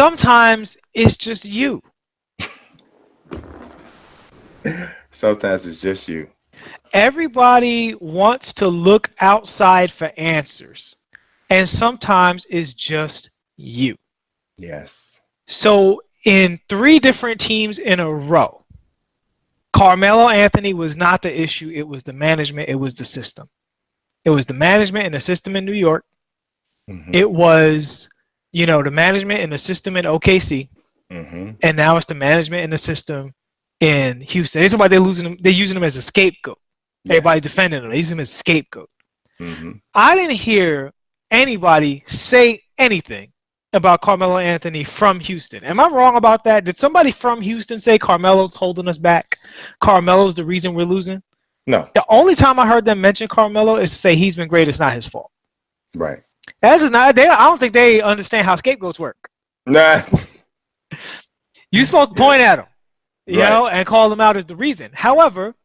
sometimes it's just you. Sometimes it's just you. Everybody wants to look outside for answers, and sometimes it's just you. Yes. So in 3 different teams in a row, Carmelo Anthony was not the issue. It was the management. It was the system. It was the management and the system in New York. Mm-hmm. It was, the management and the system in OKC. Mm-hmm. And now it's the management and the system in Houston. It's why they're using them as a scapegoat. Yeah. Everybody defending them. They use him as a scapegoat. Mm-hmm. I didn't hear anybody say anything about Carmelo Anthony from Houston. Am I wrong about that? Did somebody from Houston say Carmelo's holding us back? Carmelo's the reason we're losing? No. The only time I heard them mention Carmelo is to say he's been great. It's not his fault. Right. That's not. I don't think they understand how scapegoats work. Nah. You're supposed to point at them, Right. and call them out as the reason. However,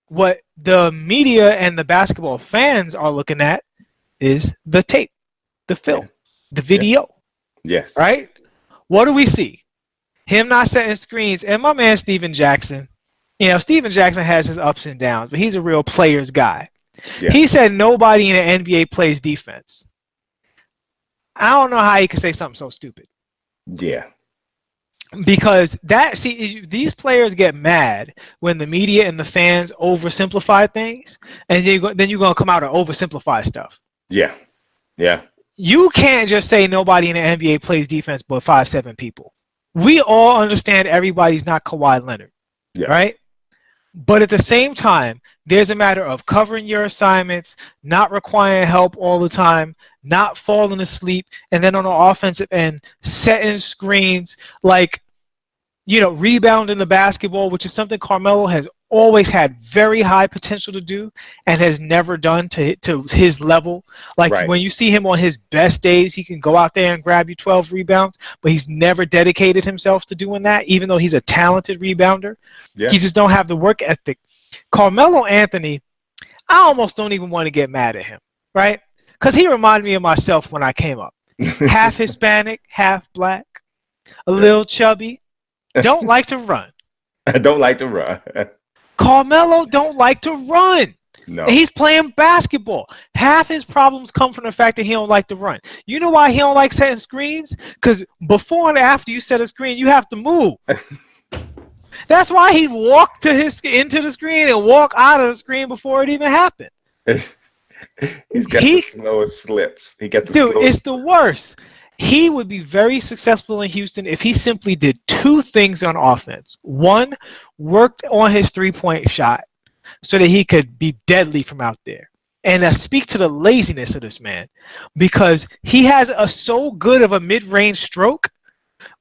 what the media and the basketball fans are looking at is the tape, the film, the video. Yes. Right? What do we see? Him not setting screens. And my man Steven Jackson, Steven Jackson has his ups and downs, but he's a real player's guy. Yeah. He said nobody in the NBA plays defense. I don't know how he could say something so stupid. Yeah. Because these players get mad when the media and the fans oversimplify things, and then you're going to come out and oversimplify stuff. Yeah. Yeah. You can't just say nobody in the NBA plays defense but 5'7" people. We all understand everybody's not Kawhi Leonard, right? But at the same time, there's a matter of covering your assignments, not requiring help all the time, not falling asleep, and then on the offensive end, setting screens, rebounding the basketball, which is something Carmelo has always had very high potential to do and has never done to his level. When you see him on his best days, he can go out there and grab you 12 rebounds, but he's never dedicated himself to doing that, even though he's a talented rebounder. Yeah. He just don't have the work ethic. Carmelo Anthony, I almost don't even want to get mad at him, right? Because he reminded me of myself when I came up. Half Hispanic, half black, a little chubby, don't like to run. I don't like to run. Carmelo don't like to run. No. And he's playing basketball. Half his problems come from the fact that he don't like to run. You know why he don't like setting screens? Because before and after you set a screen, you have to move. That's why he walked into the screen and walk out of the screen before it even happened. He's got the slowest slips. It's the worst. He would be very successful in Houston if he simply did 2 things on offense. 1, worked on his 3-point shot so that he could be deadly from out there. And speak to the laziness of this man, because he has so good of a mid-range stroke.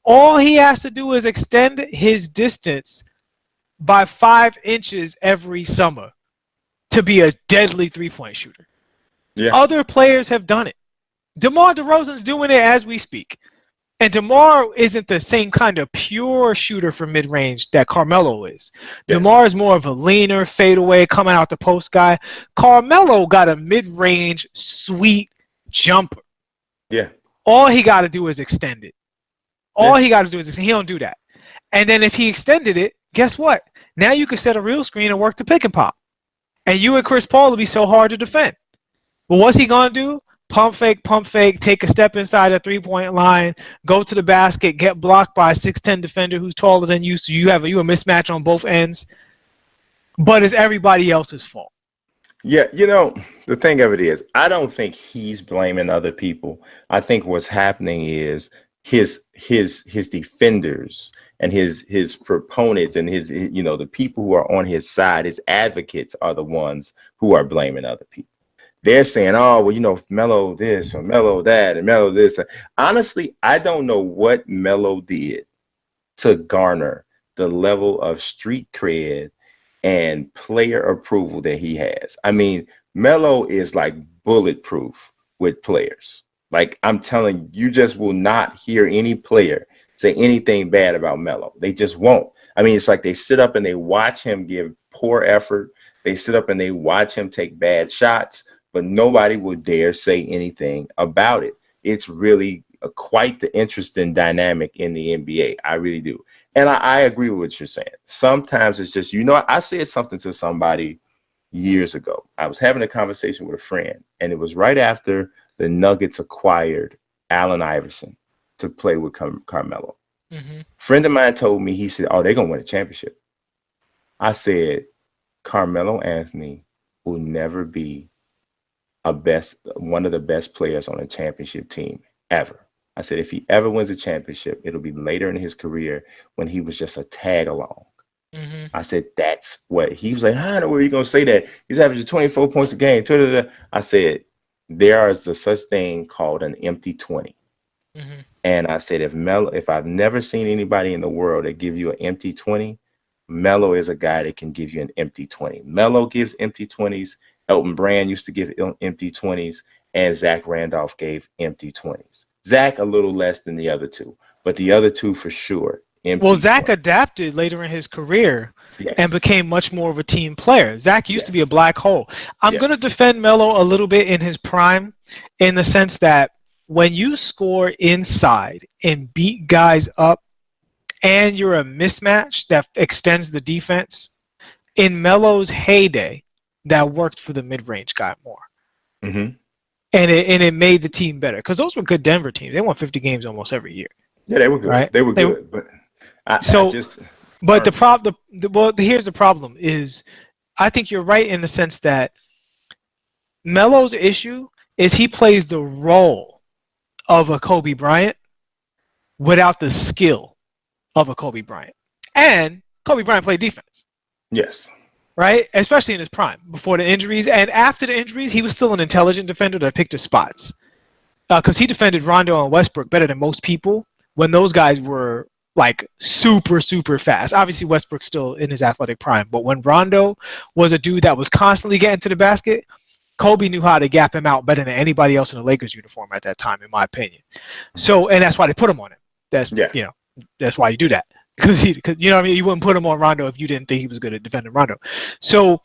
All he has to do is extend his distance by 5 inches every summer to be a deadly 3-point shooter. Yeah. Other players have done it. DeMar DeRozan's doing it as we speak. And DeMar isn't the same kind of pure shooter from mid-range that Carmelo is. Yeah. DeMar is more of a leaner, fadeaway, coming out the post guy. Carmelo got a mid-range, sweet jumper. Yeah. All he got to do is extend it. He got to do is extend. He don't do that. And then if he extended it, guess what? Now you can set a real screen and work the pick and pop. And you and Chris Paul will be so hard to defend. But what's he going to do? Pump fake, take a step inside the 3-point line, go to the basket, get blocked by a 6'10" defender who's taller than you, so you a mismatch on both ends. But it's everybody else's fault. Yeah, the thing of it is, I don't think he's blaming other people. I think what's happening is his defenders and his proponents and his the people who are on his side, his advocates, are the ones who are blaming other people. They're saying, oh, well, Melo this or Melo that and Melo this. Honestly, I don't know what Melo did to garner the level of street cred and player approval that he has. I mean, Melo is like bulletproof with players. Like, I'm telling you, you just will not hear any player say anything bad about Melo. They just won't. I mean, it's like they sit up and they watch him give poor effort. They sit up and they watch him take bad shots, but nobody would dare say anything about it. It's really quite the interesting dynamic in the NBA. I really do. And I agree with what you're saying. Sometimes it's just, I said something to somebody years ago. I was having a conversation with a friend, and it was right after the Nuggets acquired Allen Iverson to play with Carmelo. Mm-hmm. Friend of mine told me, he said, "Oh, they're going to win a championship." I said, Carmelo Anthony will never be one of the best players on a championship team ever. I said, if he ever wins a championship, it'll be later in his career when he was just a tag along. Mm-hmm. I said, that's what he was like. I don't know where you're going to say that. He's averaging 24 points a game. I said, there is a such thing called an empty 20. Mm-hmm. And I said, if I've never seen anybody in the world that give you an empty 20, Melo is a guy that can give you an empty 20. Melo gives empty 20s. Elton Brand used to give empty 20s, and Zach Randolph gave empty 20s. Zach a little less than the other two, but the other two for sure. Well, Zach adapted later in his career and became much more of a team player. Zach used to be a black hole. I'm going to defend Melo a little bit in his prime, in the sense that when you score inside and beat guys up and you're a mismatch that extends the defense, in Melo's heyday, that worked for the mid-range guy more. Mm-hmm. And it made the team better, because those were good Denver teams. They won 50 games almost every year. Yeah, they were good. Right? They were good, but here's the problem is, I think you're right in the sense that Melo's issue is he plays the role of a Kobe Bryant without the skill of a Kobe Bryant. And Kobe Bryant played defense. Yes. Right? Especially in his prime, before the injuries. And after the injuries, he was still an intelligent defender that picked his spots. Because he defended Rondo and Westbrook better than most people when those guys were like super, super fast. Obviously, Westbrook's still in his athletic prime. But when Rondo was a dude that was constantly getting to the basket, Kobe knew how to gap him out better than anybody else in the Lakers uniform at that time, in my opinion. So, and that's why they put him on him. That's why you do that. Because you know what I mean? You wouldn't put him on Rondo if you didn't think he was good at defending Rondo. So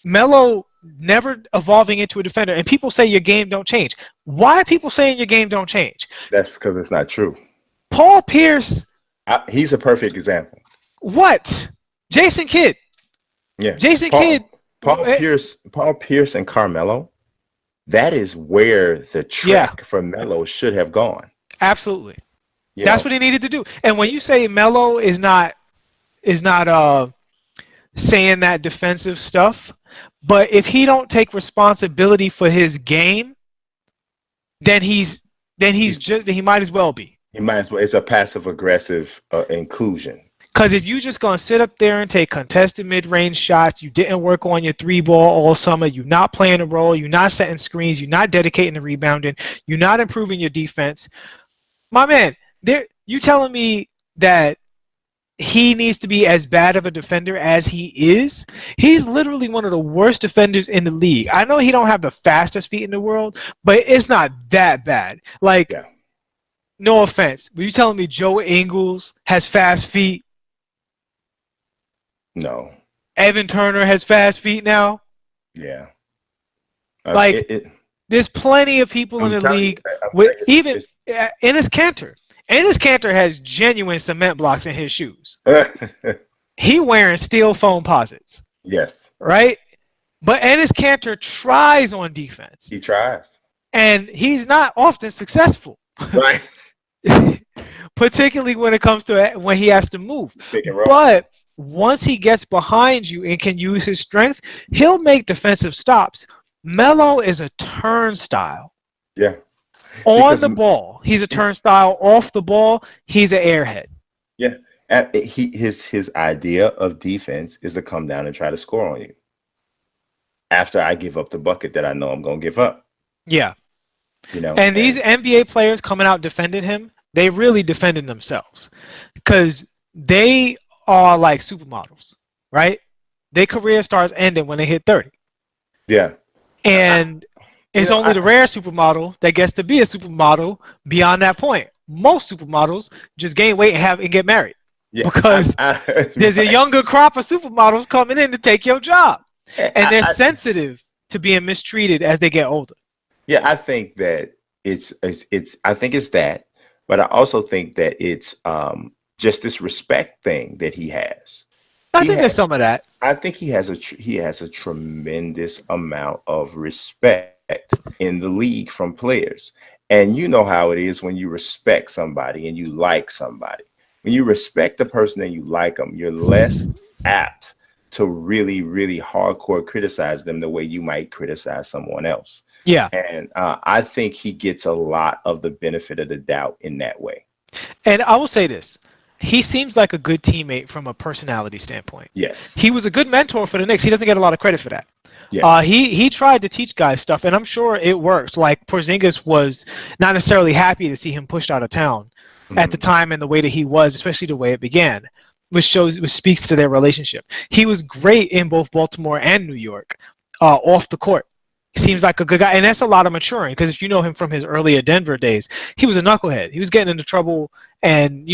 Melo never evolving into a defender. And people say your game don't change. Why are people saying your game don't change? That's because it's not true. Paul Pierce. He's a perfect example. What? Jason Kidd. Yeah. Kidd. Paul Pierce and Carmelo. That is where the track for Melo should have gone. Absolutely. That's what he needed to do. And when you say Melo is not saying that defensive stuff, but if he don't take responsibility for his game, then he might as well be. He might as well. It's a passive aggressive inclusion. Because if you just gonna sit up there and take contested mid-range shots, you didn't work on your 3-ball all summer, you're not playing a role, you're not setting screens, you're not dedicating to rebounding, you're not improving your defense, my man. You telling me that he needs to be as bad of a defender as he is? He's literally one of the worst defenders in the league. I know he don't have the fastest feet in the world, but it's not that bad. No offense, but you telling me Joe Ingles has fast feet? No. Evan Turner has fast feet now? Yeah. There's plenty of people in the league with even Enes Kanter. Enes Kanter has genuine cement blocks in his shoes. He wearing steel foam posits. Yes. Right? But Enes Kanter tries on defense. He tries. And he's not often successful. Right. Particularly when it comes to when he has to move. But once he gets behind you and can use his strength, he'll make defensive stops. Melo is a turnstile. Yeah. The ball, he's a turnstile. Off the ball, he's an airhead. Yeah. His idea of defense is to come down and try to score on you after I give up the bucket that I know I'm going to give up. Yeah. And these NBA players coming out defending him, they really defending themselves, because they are like supermodels, right? Their career starts ending when they hit 30. Yeah. And it's only the rare supermodel that gets to be a supermodel beyond that point. Most supermodels just gain weight and get married. Yeah, because there's a younger crop of supermodels coming in to take your job. And they're sensitive to being mistreated as they get older. Yeah, I think that it's I think it's that, but I also think that it's just this respect thing that he has. I He think there's has some of that. I think he has a tremendous amount of respect in the league from players. And you know how it is when you respect somebody and you like somebody. When you respect the person and you like them, you're less apt to really, really hardcore criticize them the way you might criticize someone else. Yeah. And I think he gets a lot of the benefit of the doubt in that way. And I will say this. He seems like a good teammate from a personality standpoint. Yes. He was a good mentor for the Knicks. He doesn't get a lot of credit for that. Yes. He tried to teach guys stuff, and I'm sure it worked. Like Porzingis was not necessarily happy to see him pushed out of town at the time and the way that he was, especially the way it began, which speaks to their relationship. He was great in both Baltimore and New York, off the court. Seems like a good guy, and that's a lot of maturing. Because if you know him from his earlier Denver days, he was a knucklehead. He was getting into trouble and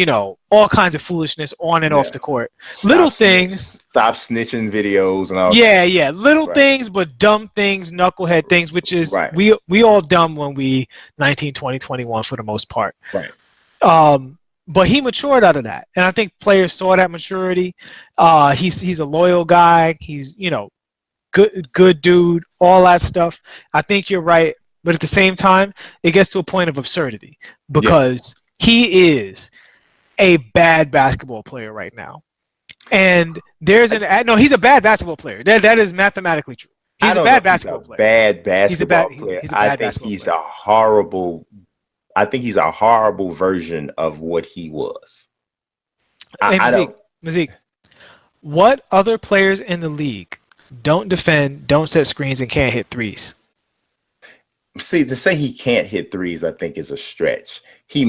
all kinds of foolishness on and off the court. Little things. Stop snitching videos and all. Yeah, little things, but dumb things, knucklehead things, which is we all dumb when we 19, 20, 21 for the most part. Right. But he matured out of that, and I think players saw that maturity. He's a loyal guy. He's good dude, all that stuff. I think you're right, but at the same time, it gets to a point of absurdity because he is a bad basketball player right now, and he's a bad basketball player. That is mathematically true. He's a bad basketball player. Bad basketball player. I think he's a horrible version of what he was. Mazique, what other players in the league don't defend, don't set screens, and can't hit threes? See, to say he can't hit threes, I think is a stretch. He's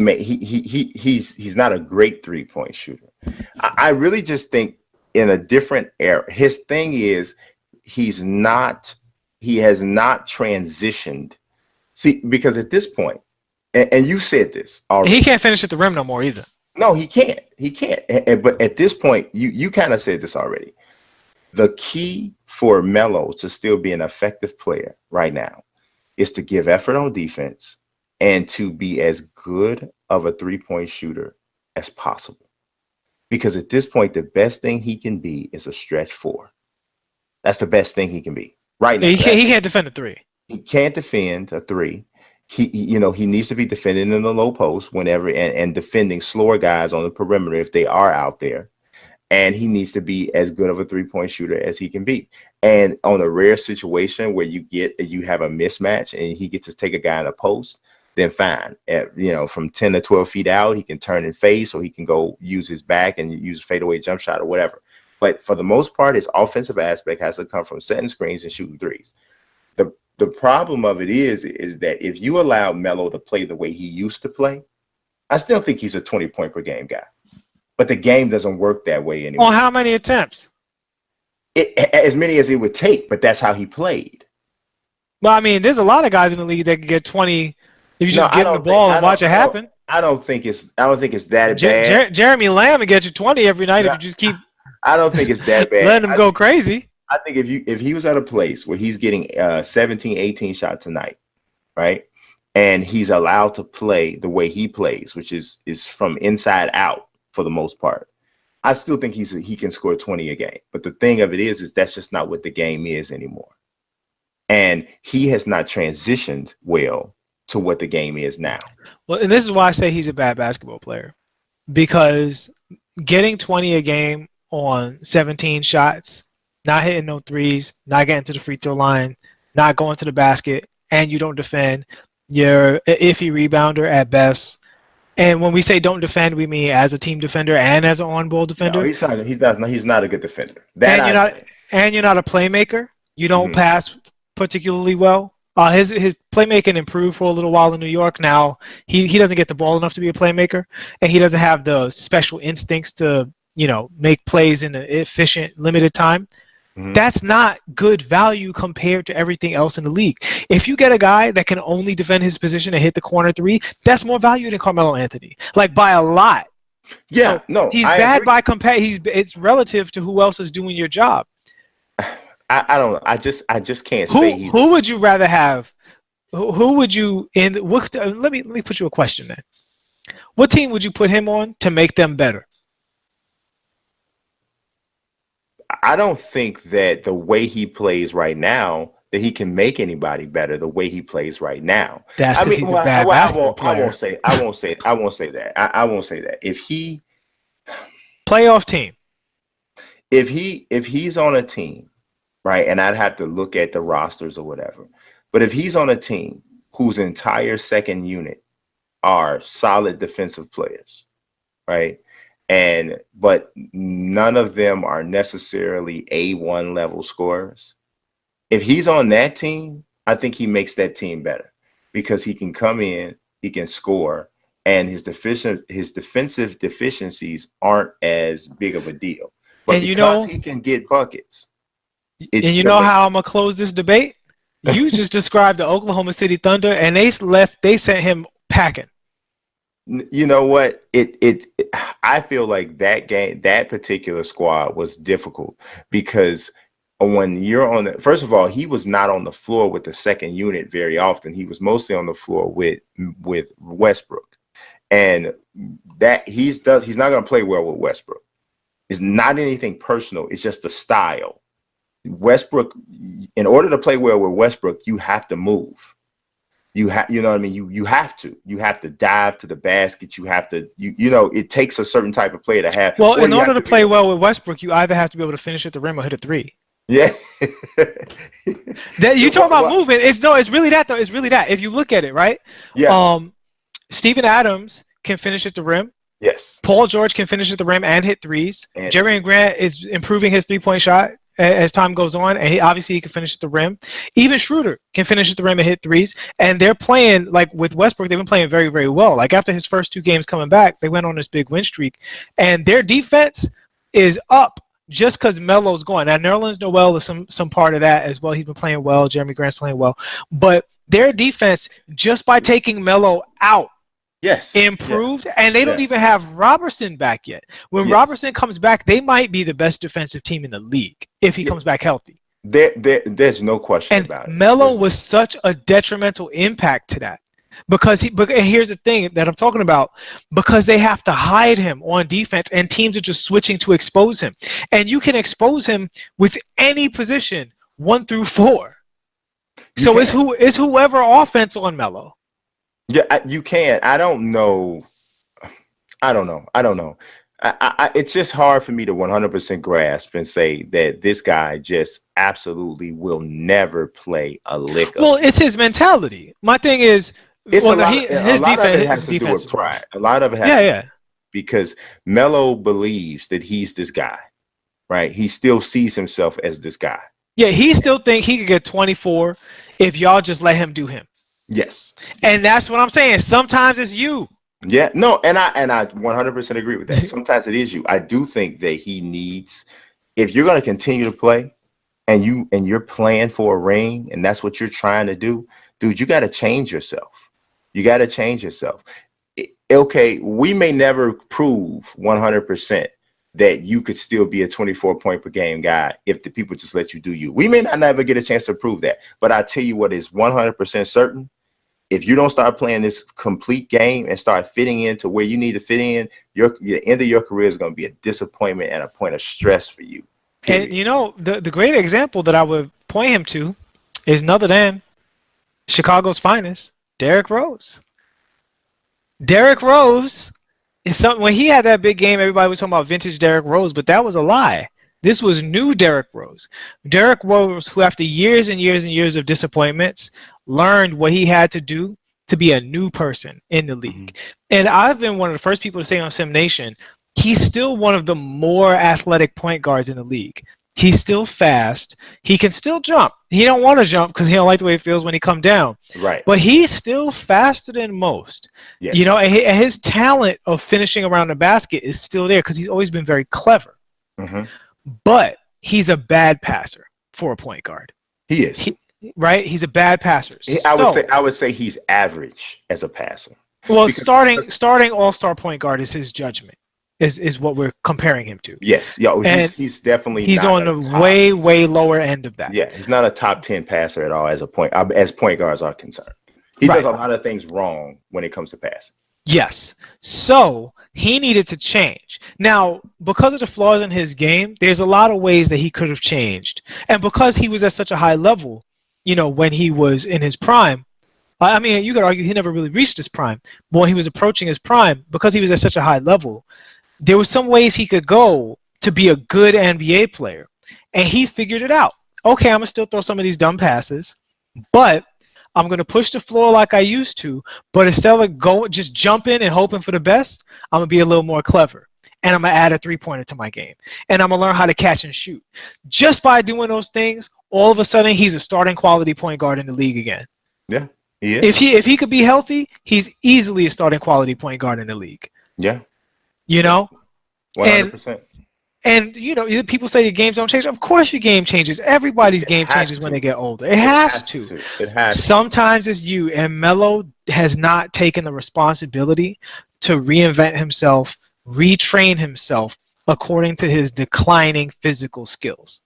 not a great 3-point shooter. I really just think in a different era. His thing is he has not transitioned. See, because at this point, and you said this already, he can't finish at the rim no more either. No, he can't. But at this point, you kind of said this already. The key for Melo to still be an effective player right now is to give effort on defense and to be as good of a 3-point shooter as possible. Because at this point, the best thing he can be is a stretch 4. That's the best thing he can be right now. He can't defend a 3. He can't defend a 3. He needs to be defending in the low post whenever and defending slower guys on the perimeter if they are out there. And he needs to be as good of a 3-point shooter as he can be. And on a rare situation where you have a mismatch and he gets to take a guy in a post, then fine. From 10 to 12 feet out, he can turn and face, or he can go use his back and use a fadeaway jump shot or whatever. But for the most part, his offensive aspect has to come from setting screens and shooting threes. The problem of it is that if you allow Melo to play the way he used to play, I still think he's a 20-point per game guy. But the game doesn't work that way anymore. On how many attempts? As many as it would take, but that's how he played. Well, I mean, there's a lot of guys in the league that can get 20 if you just give them the ball and watch it happen. I don't think it's that bad. Jeremy Lamb will get you 20 every night if you just keep. I don't think it's that bad. Letting him go crazy. I think if he was at a place where he's getting 17, 18 shots a night, right, and he's allowed to play the way he plays, which is from inside out for the most part, I still think he can score 20 a game. But the thing of it is that's just not what the game is anymore. And he has not transitioned well to what the game is now. Well, and this is why I say he's a bad basketball player, because getting 20 a game on 17 shots, not hitting no threes, not getting to the free throw line, not going to the basket, and you don't defend, you're an iffy rebounder at best. And when we say don't defend, we mean as a team defender and as an on-ball defender. No, he's not a good defender. And you're not a playmaker. You don't pass particularly well. His playmaking improved for a little while in New York. Now he doesn't get the ball enough to be a playmaker, and he doesn't have the special instincts to make plays in an efficient, limited time. That's not good value compared to everything else in the league. If you get a guy that can only defend his position and hit the corner 3, that's more value than Carmelo Anthony, like by a lot. Yeah, so no, he's bad by it's relative to who else is doing your job. I don't know. I just can't say who would you rather have who would you in what? Let me put you a question then. What team would you put him on to make them better? I don't think that the way he plays right now that he can make anybody better the way he plays right now. That's because he's a bad basketball player. I won't say that. I won't say that. If he playoff team, if he's on a team, right, and I'd have to look at the rosters or whatever, but if he's on a team whose entire second unit are solid defensive players, right? But none of them are necessarily A1 level scorers. If he's on that team, I think he makes that team better because he can come in, he can score, and his defensive deficiencies aren't as big of a deal. But and because he can get buckets. And you know how I'm gonna close this debate? You just described the Oklahoma City Thunder, and they sent him packing. You know what? I feel like that particular squad was difficult because when you're on first of all, he was not on the floor with the second unit very often. He was mostly on the floor with Westbrook, and that he's not going to play well with Westbrook. It's not anything personal. It's just the style. Westbrook, in order to play well with Westbrook, you have to move. You know what I mean? You have to dive to the basket. You have to, it takes a certain type of player to have. Well, in order to play well with Westbrook, you either have to be able to finish at the rim or hit a three. Yeah. That you talk about movement. It's really that though. It's really that. If you look at it, right? Yeah. Steven Adams can finish at the rim. Yes. Paul George can finish at the rim and hit threes. And Jeremy Grant is improving his 3-point shot as time goes on, and he can finish at the rim. Even Schroeder can finish at the rim and hit threes. And they're playing, like with Westbrook, they've been playing very, very well. Like after his first 2 games coming back, they went on this big win streak. And their defense is up just because Melo's going. Now, Nerlens Noel is some part of that as well. He's been playing well. Jeremy Grant's playing well. But their defense, just by taking Melo out, improved, and they don't even have Robertson back yet. When Robertson comes back, they might be the best defensive team in the league if he comes back healthy. There's no question about it. Melo was such a detrimental impact to that because and here's the thing that I'm talking about, because they have to hide him on defense and teams are just switching to expose him. And you can expose him with any position 1 through 4. So it's whoever offense on Melo. Yeah, you can. I don't know. It's just hard for me to 100% grasp and say that this guy just absolutely will never play a lick. Well, it's his mentality. My thing is, his defense has to do with pride. A lot of it has because Melo believes that he's this guy, right? He still sees himself as this guy. Yeah, he still thinks he could get 24 if y'all just let him do him. Yes. And that's what I'm saying. Sometimes it's you. Yeah, no, and I 100% agree with that. Sometimes it is you. I do think that he needs, if you're going to continue to play and you're playing for a ring and that's what you're trying to do, dude, you got to change yourself. You got to change yourself. Okay, we may never prove 100% that you could still be a 24-point per game guy if the people just let you do you. We may not never get a chance to prove that, but I tell you what is 100% certain. If you don't start playing this complete game and start fitting into where you need to fit in, the end of your career is going to be a disappointment and a point of stress for you. Period. And the great example that I would point him to is none other than Chicago's finest, Derrick Rose. Derrick Rose is something. When he had that big game, everybody was talking about vintage Derrick Rose, but that was a lie. This was new Derrick Rose. Derrick Rose, who after years and years and years of disappointments, learned what he had to do to be a new person in the league. Mm-hmm. And I've been one of the first people to say on Sim Nation, he's still one of the more athletic point guards in the league. He's still fast. He can still jump. He don't want to jump because he don't like the way it feels when he come down. Right. But he's still faster than most. Yes. And his talent of finishing around the basket is still there because he's always been very clever. Mm-hmm. But he's a bad passer for a point guard. He is. Right? He's a bad passer. I would say he's average as a passer. Well, starting all-star point guard is his judgment. Is what we're comparing him to. Yes. He's definitely he's on the way lower end of that. Yeah, he's not a top 10 passer at all as point guards are concerned. He does a lot of things wrong when it comes to passing. Yes. So he needed to change. Now, because of the flaws in his game, there's a lot of ways that he could have changed. And because he was at such a high level, you know, when he was in his prime, I mean, you could argue he never really reached his prime. But when he was approaching his prime, because he was at such a high level, there was some ways he could go to be a good NBA player. And he figured it out. Okay, I'm going to still throw some of these dumb passes, but I'm going to push the floor like I used to, but instead of just jumping and hoping for the best, I'm going to be a little more clever. And I'm going to add a three-pointer to my game. And I'm going to learn how to catch and shoot. Just by doing those things, all of a sudden, he's a starting quality point guard in the league again. Yeah, he is. If he could be healthy, he's easily a starting quality point guard in the league. Yeah. You know? 100%. And, you know, people say your games don't change. Of course your game changes. Everybody's game changes when they get older. It has to. It has to. Sometimes it's you. And Melo has not taken the responsibility to reinvent himself, retrain himself according to his declining physical skills.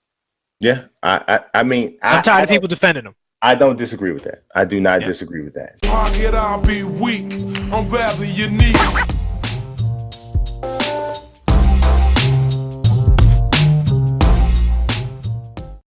Yeah. I mean, I'm tired of people defending him. I don't disagree with that. I do not disagree with that. Pocket, I'll be weak. I'm rather unique.